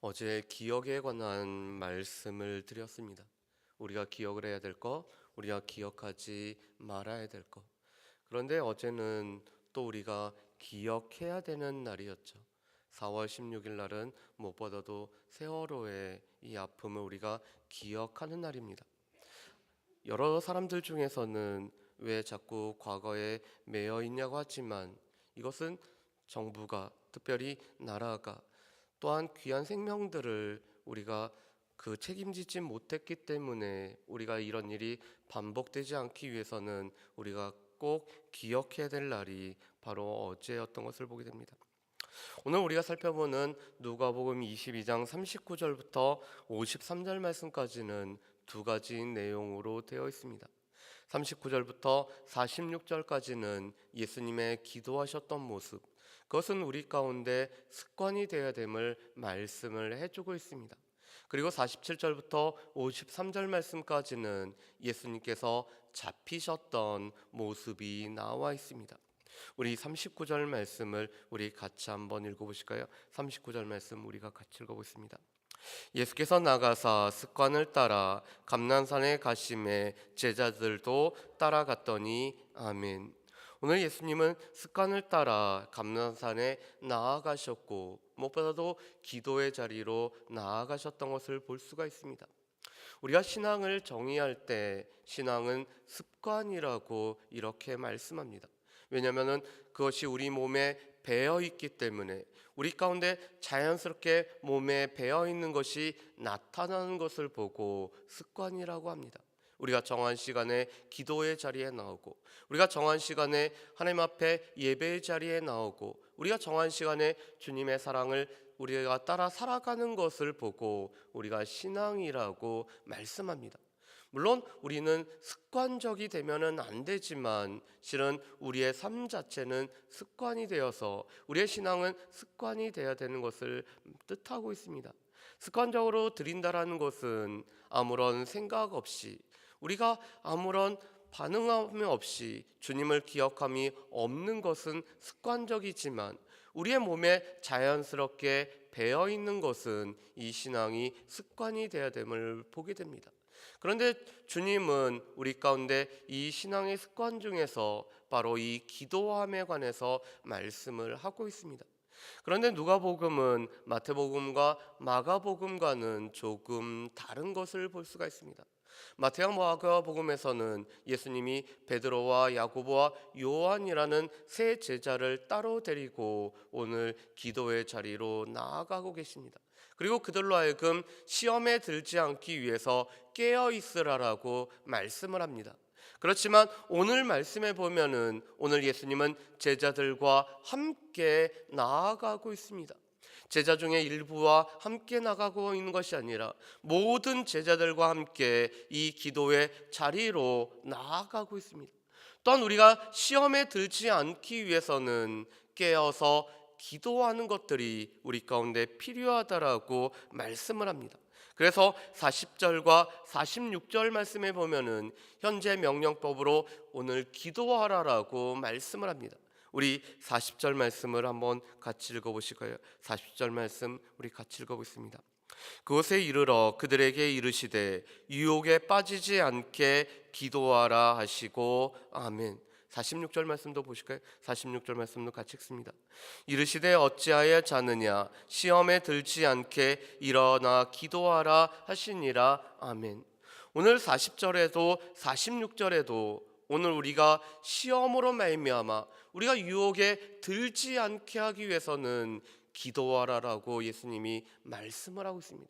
어제 기억에 관한 말씀을 드렸습니다. 우리가 기억을 해야 될 것, 우리가 기억하지 말아야 될 것. 그런데 어제는 또 우리가 기억해야 되는 날이었죠. 4월 16일 날은 무엇보다도 세월호의 이 아픔을 우리가 기억하는 날입니다. 여러 사람들 중에서는 왜 자꾸 과거에 매여 있냐고 하지만 이것은 정부가, 특별히 나라가 또한 귀한 생명들을 우리가 책임지지 못했기 때문에 우리가 이런 일이 반복되지 않기 위해서는 우리가 꼭 기억해야 될 날이 바로 어제였던 것을 보게 됩니다. 오늘 우리가 살펴보는 누가복음 22장 39절부터 53절 말씀까지는 두 가지 내용으로 되어 있습니다. 39절부터 46절까지는 예수님의 기도하셨던 모습, 그것은 우리 가운데 습관이 되어야 됨을 말씀을 해주고 있습니다. 그리고 47절부터 53절 말씀까지는 예수님께서 잡히셨던 모습이 나와 있습니다. 우리 39절 말씀을 우리 같이 한번 읽어보실까요? 39절 말씀 우리가 같이 읽어보겠습니다. 예수께서 나가사 습관을 따라 감난산에 가심에 제자들도 따라갔더니 아멘. 오늘 예수님은 습관을 따라 감난산에 나아가셨고 무엇보다도 기도의 자리로 나아가셨던 것을 볼 수가 있습니다. 우리가 신앙을 정의할 때 신앙은 습관이라고 이렇게 말씀합니다. 왜냐하면 그것이 우리 몸에 배어 있기 때문에 우리 가운데 자연스럽게 몸에 배어 있는 것이 나타나는 것을 보고 습관이라고 합니다. 우리가 정한 시간에 기도의 자리에 나오고 우리가 정한 시간에 하나님 앞에 예배의 자리에 나오고 우리가 정한 시간에 주님의 사랑을 우리가 따라 살아가는 것을 보고 우리가 신앙이라고 말씀합니다. 물론 우리는 습관적이 되면은 안 되지만 실은 우리의 삶 자체는 습관이 되어서 우리의 신앙은 습관이 되어야 되는 것을 뜻하고 있습니다. 습관적으로 드린다라는 것은 아무런 생각 없이 우리가 아무런 반응함이 없이 주님을 기억함이 없는 것은 습관적이지만 우리의 몸에 자연스럽게 배어 있는 것은 이 신앙이 습관이 되어야 됨을 보게 됩니다. 그런데 주님은 우리 가운데 이 신앙의 습관 중에서 바로 이 기도함에 관해서 말씀을 하고 있습니다. 그런데 누가복음은 마태복음과 마가복음과는 조금 다른 것을 볼 수가 있습니다. 마태와 마가복음에서는 예수님이 베드로와 야고보와 요한이라는 세 제자를 따로 데리고 오늘 기도의 자리로 나아가고 계십니다. 그리고 그들로 하여금 시험에 들지 않기 위해서 깨어 있으라라고 말씀을 합니다. 그렇지만 오늘 말씀에 보면은 오늘 예수님은 제자들과 함께 나아가고 있습니다. 제자 중에 일부와 함께 나가고 있는 것이 아니라 모든 제자들과 함께 이 기도의 자리로 나아가고 있습니다. 또한 우리가 시험에 들지 않기 위해서는 깨어서 기도하는 것들이 우리 가운데 필요하다라고 말씀을 합니다. 그래서 40절과 46절 말씀에 보면은 현재 명령법으로 오늘 기도하라라고 말씀을 합니다. 우리 40절 말씀을 한번 같이 읽어보실까요? 40절 말씀 우리 같이 읽어보겠습니다. 그곳에 이르러 그들에게 이르시되 유혹에 빠지지 않게 기도하라 하시고 아멘. 46절 말씀도 보실까요? 46절 말씀도 같이 읽습니다. 이르시되 어찌하여 자느냐 시험에 들지 않게 일어나 기도하라 하시니라 아멘. 오늘 40절에도 46절에도 오늘 우리가 시험으로 말미암아 우리가 유혹에 들지 않게 하기 위해서는 기도하라라고 예수님이 말씀을 하고 있습니다.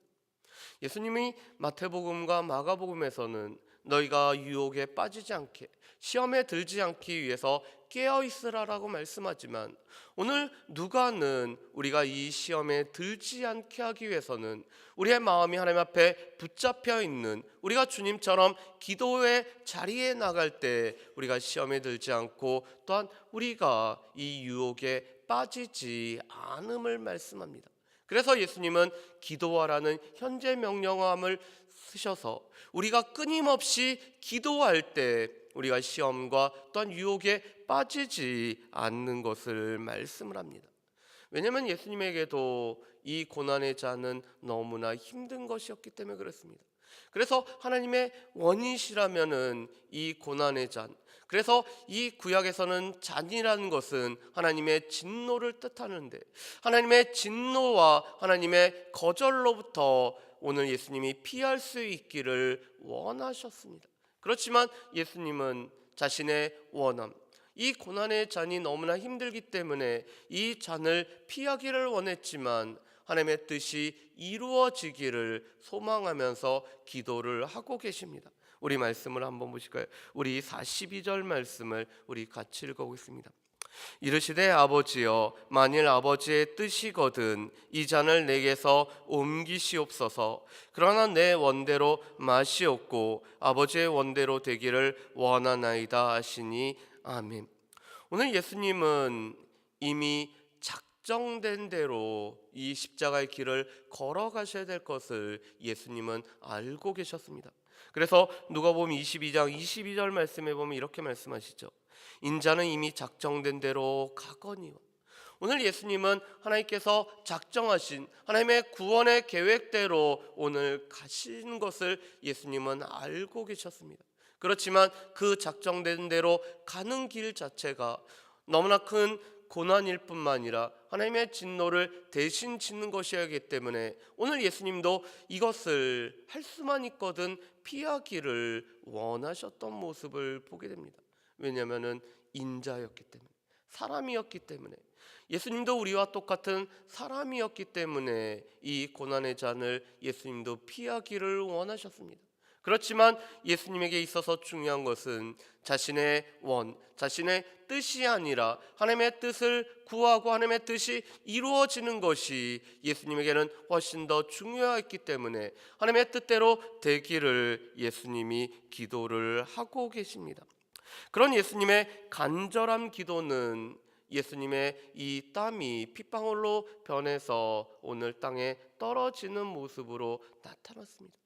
예수님이 마태복음과 마가복음에서는 너희가 유혹에 빠지지 않게 시험에 들지 않기 위해서 깨어 있으라라고 말씀하지만 오늘 누가는 우리가 이 시험에 들지 않게 하기 위해서는 우리의 마음이 하나님 앞에 붙잡혀 있는 우리가 주님처럼 기도의 자리에 나갈 때 우리가 시험에 들지 않고 또한 우리가 이 유혹에 빠지지 않음을 말씀합니다. 그래서 예수님은 기도하라는 현재 명령어함을 쓰셔서 우리가 끊임없이 기도할 때 우리가 시험과 또한 유혹에 빠지지 않는 것을 말씀을 합니다. 왜냐하면 예수님에게도 이 고난의 잔은 너무나 힘든 것이었기 때문에 그렇습니다. 그래서 하나님의 원이시라면은 이 고난의 잔, 그래서 이 구약에서는 잔이라는 것은 하나님의 진노를 뜻하는데, 하나님의 진노와 하나님의 거절로부터 오늘 예수님이 피할 수 있기를 원하셨습니다. 그렇지만 예수님은 자신의 원함, 이 고난의 잔이 너무나 힘들기 때문에 이 잔을 피하기를 원했지만 하나님의 뜻이 이루어지기를 소망하면서 기도를 하고 계십니다. 우리 말씀을 한번 보실까요? 우리 42절 말씀을 우리 같이 읽어보겠습니다. 이르시되 아버지여, 만일 아버지의 뜻이거든 이 잔을 내게서 옮기시옵소서. 그러나 내 원대로 마시옵고 아버지의 원대로 되기를 원하나이다 하시니 아멘. 오늘 예수님은 이미 작정된 대로 이 십자가의 길을 걸어가셔야 될 것을 예수님은 알고 계셨습니다. 그래서 누가복음 22장 22절 말씀에 보면 이렇게 말씀하시죠. 인자는 이미 작정된 대로 가거니와. 오늘 예수님은 하나님께서 작정하신 하나님의 구원의 계획대로 오늘 가신 것을 예수님은 알고 계셨습니다. 그렇지만 그 작정된 대로 가는 길 자체가 너무나 큰 고난일 뿐만 아니라 하나님의 진노를 대신 짓는 것이었기 때문에 오늘 예수님도 이것을 할 수만 있거든 피하기를 원하셨던 모습을 보게 됩니다. 왜냐하면 인자였기 때문에, 사람이었기 때문에, 예수님도 우리와 똑같은 사람이었기 때문에 이 고난의 잔을 예수님도 피하기를 원하셨습니다. 그렇지만 예수님에게 있어서 중요한 것은 자신의 원, 자신의 뜻이 아니라 하나님의 뜻을 구하고 하나님의 뜻이 이루어지는 것이 예수님에게는 훨씬 더 중요했기 때문에 하나님의 뜻대로 되기를 예수님이 기도를 하고 계십니다. 그런 예수님의 간절한 기도는 예수님의 이 땀이 핏방울로 변해서 오늘 땅에 떨어지는 모습으로 나타났습니다.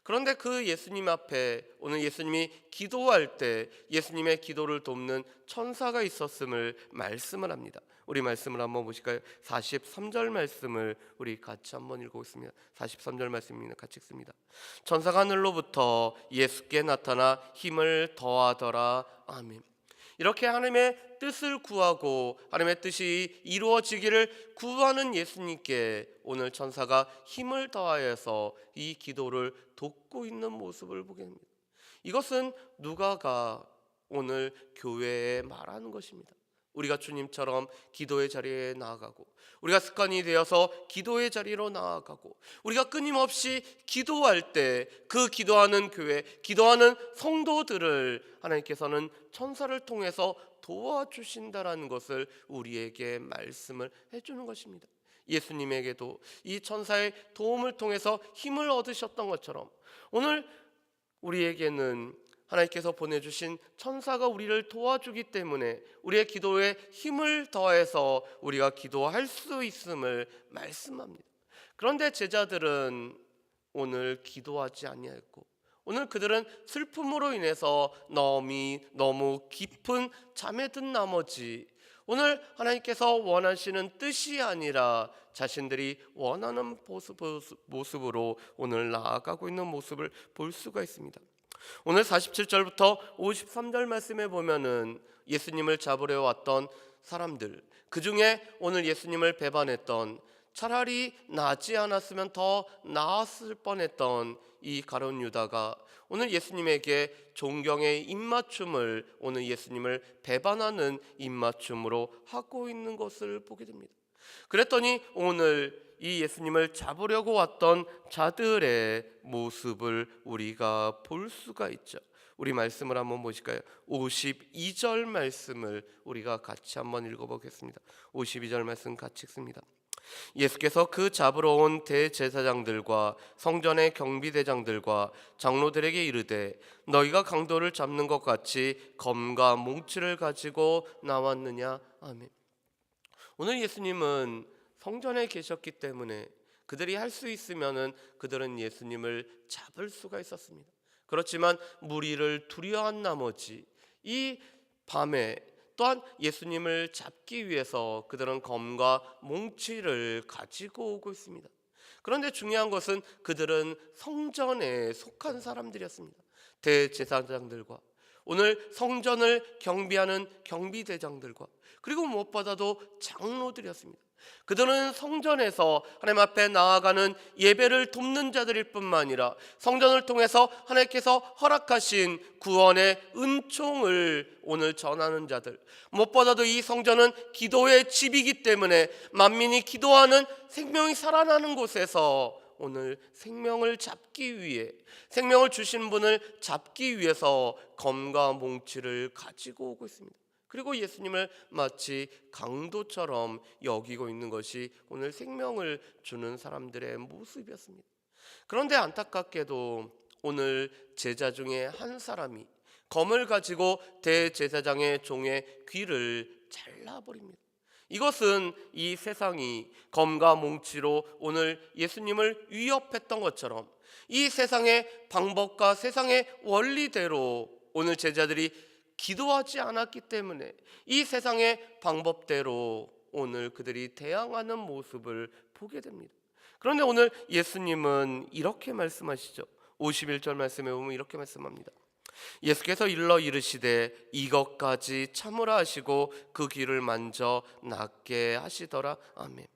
그런데 그 예수님 앞에 오늘 예수님이 기도할 때 예수님의 기도를 돕는 천사가 있었음을 말씀을 합니다. 우리 말씀을 한번 보실까요? 43절 말씀을 우리 같이 한번 읽어보겠습니다. 43절 말씀입니다. 같이 읽습니다. 천사가 하늘로부터 예수께 나타나 힘을 더하더라. 아멘. 이렇게 하나님의 뜻을 구하고 하나님의 뜻이 이루어지기를 구하는 예수님께 오늘 천사가 힘을 더하여서 이 기도를 돕고 있는 모습을 보게 됩니다. 이것은 누가가 오늘 교회에 말하는 것입니다. 우리가 주님처럼 기도의 자리에 나아가고 우리가 습관이 되어서 기도의 자리로 나아가고 우리가 끊임없이 기도할 때 그 기도하는 교회, 기도하는 성도들을 하나님께서는 천사를 통해서 도와주신다라는 것을 우리에게 말씀을 해주는 것입니다. 예수님에게도 이 천사의 도움을 통해서 힘을 얻으셨던 것처럼 오늘 우리에게는 하나님께서 보내주신 천사가 우리를 도와주기 때문에 우리의 기도에 힘을 더해서 우리가 기도할 수 있음을 말씀합니다. 그런데 제자들은 오늘 기도하지 아니하였고 오늘 그들은 슬픔으로 인해서 너무 깊은 잠에 든 나머지 오늘 하나님께서 원하시는 뜻이 아니라 자신들이 원하는 모습으로 오늘 나아가고 있는 모습을 볼 수가 있습니다. 오늘 47절부터 53절 말씀에 보면은 예수님을 잡으려 왔던 사람들, 그 중에 오늘 예수님을 배반했던, 차라리 나지 않았으면 더 나았을 뻔했던 이 가룟 유다가 오늘 예수님에게 존경의 입맞춤을 오늘 예수님을 배반하는 입맞춤으로 하고 있는 것을 보게 됩니다. 그랬더니 오늘 이 예수님을 잡으려고 왔던 자들의 모습을 우리가 볼 수가 있죠. 우리 말씀을 한번 보실까요? 52절 말씀을 우리가 같이 한번 읽어보겠습니다. 52절 말씀 같이 읽습니다. 예수께서 그 잡으러 온 대제사장들과 성전의 경비대장들과 장로들에게 이르되 너희가 강도를 잡는 것 같이 검과 몽치를 가지고 나왔느냐. 아멘. 오늘 예수님은 성전에 계셨기 때문에 그들이 할 수 있으면은 그들은 예수님을 잡을 수가 있었습니다. 그렇지만 무리를 두려워한 나머지 이 밤에 또한 예수님을 잡기 위해서 그들은 검과 몽치를 가지고 오고 있습니다. 그런데 중요한 것은 그들은 성전에 속한 사람들이었습니다. 대제사장들과 오늘 성전을 경비하는 경비대장들과 그리고 무엇보다도 장로들이었습니다. 그들은 성전에서 하나님 앞에 나아가는 예배를 돕는 자들일 뿐만 아니라 성전을 통해서 하나님께서 허락하신 구원의 은총을 오늘 전하는 자들, 무엇보다도 이 성전은 기도의 집이기 때문에 만민이 기도하는 생명이 살아나는 곳에서 오늘 생명을 잡기 위해, 생명을 주신 분을 잡기 위해서 검과 몽치를 가지고 오고 있습니다. 그리고 예수님을 마치 강도처럼 여기고 있는 것이 오늘 생명을 주는 사람들의 모습이었습니다. 그런데 안타깝게도 오늘 제자 중에 한 사람이 검을 가지고 대제사장의 종의 귀를 잘라버립니다. 이것은 이 세상이 검과 몽치로 오늘 예수님을 위협했던 것처럼 이 세상의 방법과 세상의 원리대로 오늘 제자들이 기도하지 않았기 때문에 이 세상의 방법대로 오늘 그들이 대항하는 모습을 보게 됩니다. 그런데 오늘 예수님은 이렇게 말씀하시죠. 51절 말씀에 보면 이렇게 말씀합니다. 예수께서 일러 이르시되 이것까지 참으라 하시고 그 귀를 만져 낫게 하시더라. 아멘.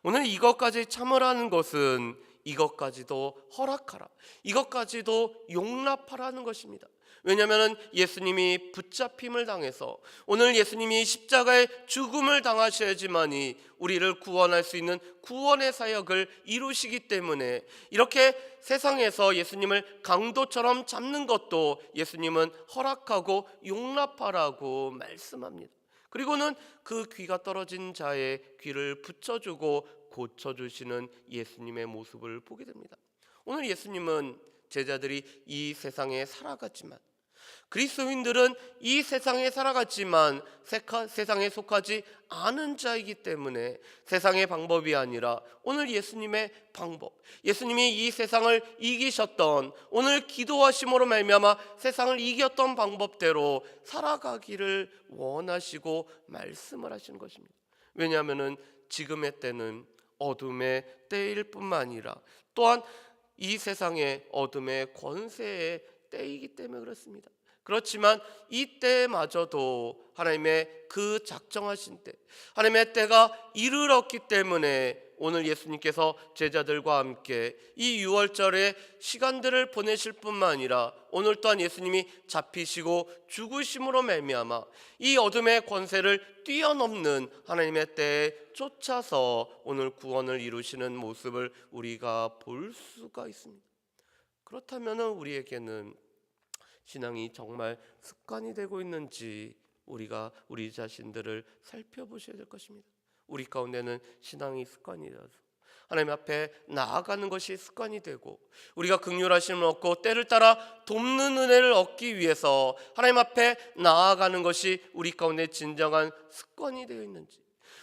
오늘 이것까지 참으라는 것은 이것까지도 허락하라, 이것까지도 용납하라는 것입니다. 왜냐하면 예수님이 붙잡힘을 당해서 오늘 예수님이 십자가의 죽음을 당하셔야지만이 우리를 구원할 수 있는 구원의 사역을 이루시기 때문에 이렇게 세상에서 예수님을 강도처럼 잡는 것도 예수님은 허락하고 용납하라고 말씀합니다. 그리고는 그 귀가 떨어진 자의 귀를 붙여주고 고쳐주시는 예수님의 모습을 보게 됩니다. 오늘 예수님은 제자들이 이 세상에 살아갔지만, 그리스도인들은 이 세상에 살아갔지만 세상에 속하지 않은 자이기 때문에 세상의 방법이 아니라 오늘 예수님의 방법, 예수님이 이 세상을 이기셨던, 오늘 기도하심으로 말미암아 세상을 이겼던 방법대로 살아가기를 원하시고 말씀을 하시는 것입니다. 왜냐하면 지금의 때는 어둠의 때일 뿐만 아니라 또한 이 세상의 어둠의 권세의 때이기 때문에 그렇습니다. 그렇지만 이 때마저도 하나님의 그 작정하신 때, 하나님의 때가 이르렀기 때문에 오늘 예수님께서 제자들과 함께 이 6월절의 시간들을 보내실 뿐만 아니라 오늘 또한 예수님이 잡히시고 죽으심으로 말미암아 이 어둠의 권세를 뛰어넘는 하나님의 때에 쫓아서 오늘 구원을 이루시는 모습을 우리가 볼 수가 있습니다. 그렇다면 우리에게는 신앙이 정말 습관이 되고 있는지 우리가 우리 자신들을 살펴보셔야 될 것입니다. 우리 가운데는 신앙이 습관이 되어서 하나님 앞에 나아가는 것이 습관이 되고 우리가 긍휼하심을 얻고 때를 따라 돕는 은혜를 얻기 위해서 하나님 앞에 나아가는 것이 우리 가운데 진정한 습관이 되어 있는지,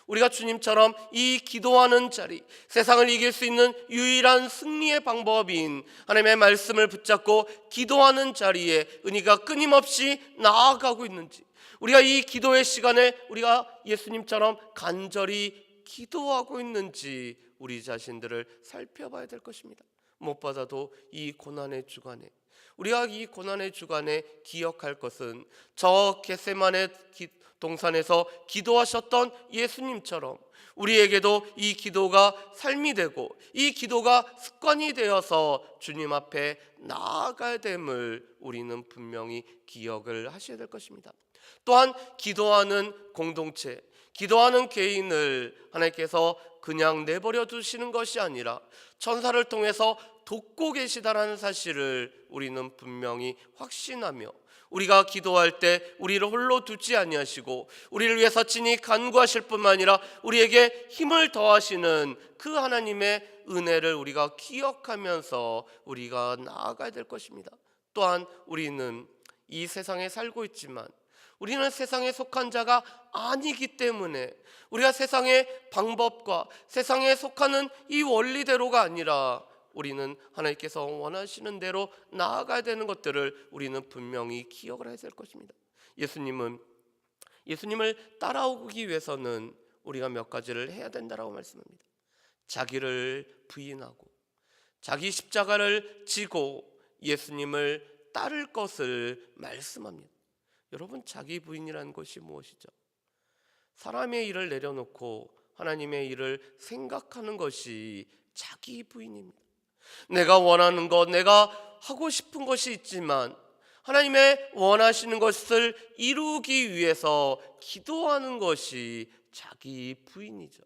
우리가 주님처럼 이 기도하는 자리, 세상을 이길 수 있는 유일한 승리의 방법인 하나님의 말씀을 붙잡고 기도하는 자리에 은희가 끊임없이 나아가고 있는지, 우리가 이 기도의 시간에 우리가 예수님처럼 간절히 기도하고 있는지 우리 자신들을 살펴봐야 될 것입니다. 무엇보다도 이 고난의 주간에, 우리가 이 고난의 주간에 기억할 것은 저 겟세마네 동산에서 기도하셨던 예수님처럼 우리에게도 이 기도가 삶이 되고 이 기도가 습관이 되어서 주님 앞에 나아가야 됨을 우리는 분명히 기억을 하셔야 될 것입니다. 또한 기도하는 공동체, 기도하는 개인을 하나님께서 그냥 내버려 두시는 것이 아니라 천사를 통해서 돕고 계시다라는 사실을 우리는 분명히 확신하며 우리가 기도할 때 우리를 홀로 두지 아니하시고 우리를 위해서 친히 간구하실 뿐만 아니라 우리에게 힘을 더하시는 그 하나님의 은혜를 우리가 기억하면서 우리가 나아가야 될 것입니다. 또한 우리는 이 세상에 살고 있지만 우리는 세상에 속한 자가 아니기 때문에 우리가 세상의 방법과 세상에 속하는 이 원리대로가 아니라 우리는 하나님께서 원하시는 대로 나아가야 되는 것들을 우리는 분명히 기억을 해야 될 것입니다. 예수님은 예수님을 따라오기 위해서는 우리가 몇 가지를 해야 된다라고 말씀합니다. 자기를 부인하고 자기 십자가를 지고 예수님을 따를 것을 말씀합니다. 여러분, 자기 부인이라는 것이 무엇이죠? 사람의 일을 내려놓고 하나님의 일을 생각하는 것이 자기 부인입니다. 내가 원하는 것, 내가 하고 싶은 것이 있지만 하나님의 원하시는 것을 이루기 위해서 기도하는 것이 자기 부인이죠.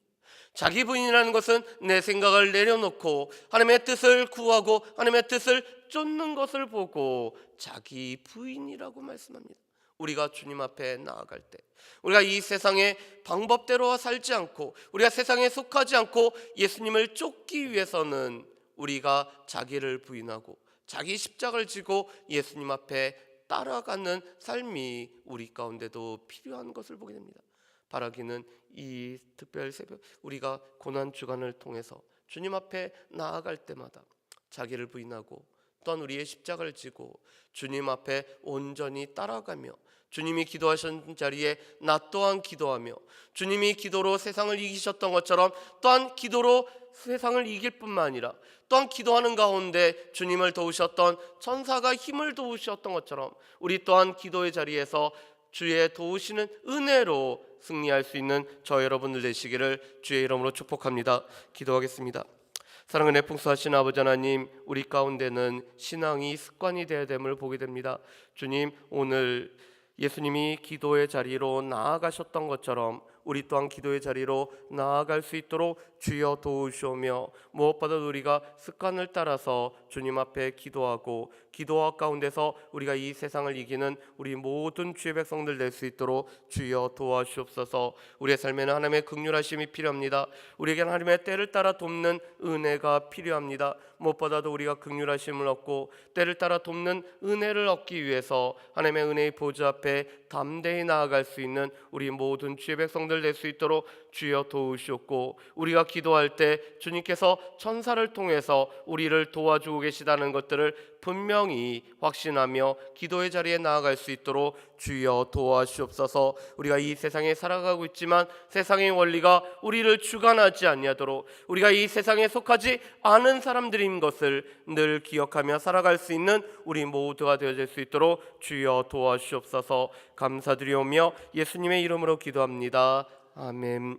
자기 부인이라는 것은 내 생각을 내려놓고 하나님의 뜻을 구하고 하나님의 뜻을 쫓는 것을 보고 자기 부인이라고 말씀합니다. 우리가 주님 앞에 나아갈 때, 우리가 이 세상의 방법대로 살지 않고 우리가 세상에 속하지 않고 예수님을 쫓기 위해서는 우리가 자기를 부인하고 자기 십자가를 지고 예수님 앞에 따라가는 삶이 우리 가운데도 필요한 것을 보게 됩니다. 바라기는 이 특별 새벽, 우리가 고난 주간을 통해서 주님 앞에 나아갈 때마다 자기를 부인하고 또한 우리의 십자가를 지고 주님 앞에 온전히 따라가며 주님이 기도하신 자리에 나 또한 기도하며 주님이 기도로 세상을 이기셨던 것처럼 또한 기도로 세상을 이길 뿐만 아니라 또한 기도하는 가운데 주님을 도우셨던 천사가 힘을 도우셨던 것처럼 우리 또한 기도의 자리에서 주의 도우시는 은혜로 승리할 수 있는 저 여러분들 되시기를 주의 이름으로 축복합니다. 기도하겠습니다. 사랑은혜 풍성하신 아버지 하나님, 우리 가운데는 신앙이 습관이 되어야 됨을 보게 됩니다. 주님, 오늘 예수님이 기도의 자리로 나아가셨던 것처럼 우리 또한 기도의 자리로 나아갈 수 있도록 주여 도우시오며, 무엇보다도 우리가 습관을 따라서 주님 앞에 기도하고 기도와 가운데서 우리가 이 세상을 이기는 우리 모든 주의 백성들 될 수 있도록 주여 도와주옵소서. 우리의 삶에는 하나님의 긍휼하심이 필요합니다. 우리에게는 하나님의 때를 따라 돕는 은혜가 필요합니다. 무엇보다도 우리가 긍휼하심을 얻고 때를 따라 돕는 은혜를 얻기 위해서 하나님의 은혜의 보좌 앞에 담대히 나아갈 수 있는 우리 모든 주의 백성들 될 수 있도록 주여 도우시옵고, 우리가 기도할 때 주님께서 천사를 통해서 우리를 도와주고 계시다는 것들을 분명히 확신하며 기도의 자리에 나아갈 수 있도록 주여 도와주옵소서. 우리가 이 세상에 살아가고 있지만 세상의 원리가 우리를 주관하지 아니하도록 우리가 이 세상에 속하지 않은 사람들인 것을 늘 기억하며 살아갈 수 있는 우리 모두가 되어질 수 있도록 주여 도와주옵소서. 감사드리오며 예수님의 이름으로 기도합니다. 아멘.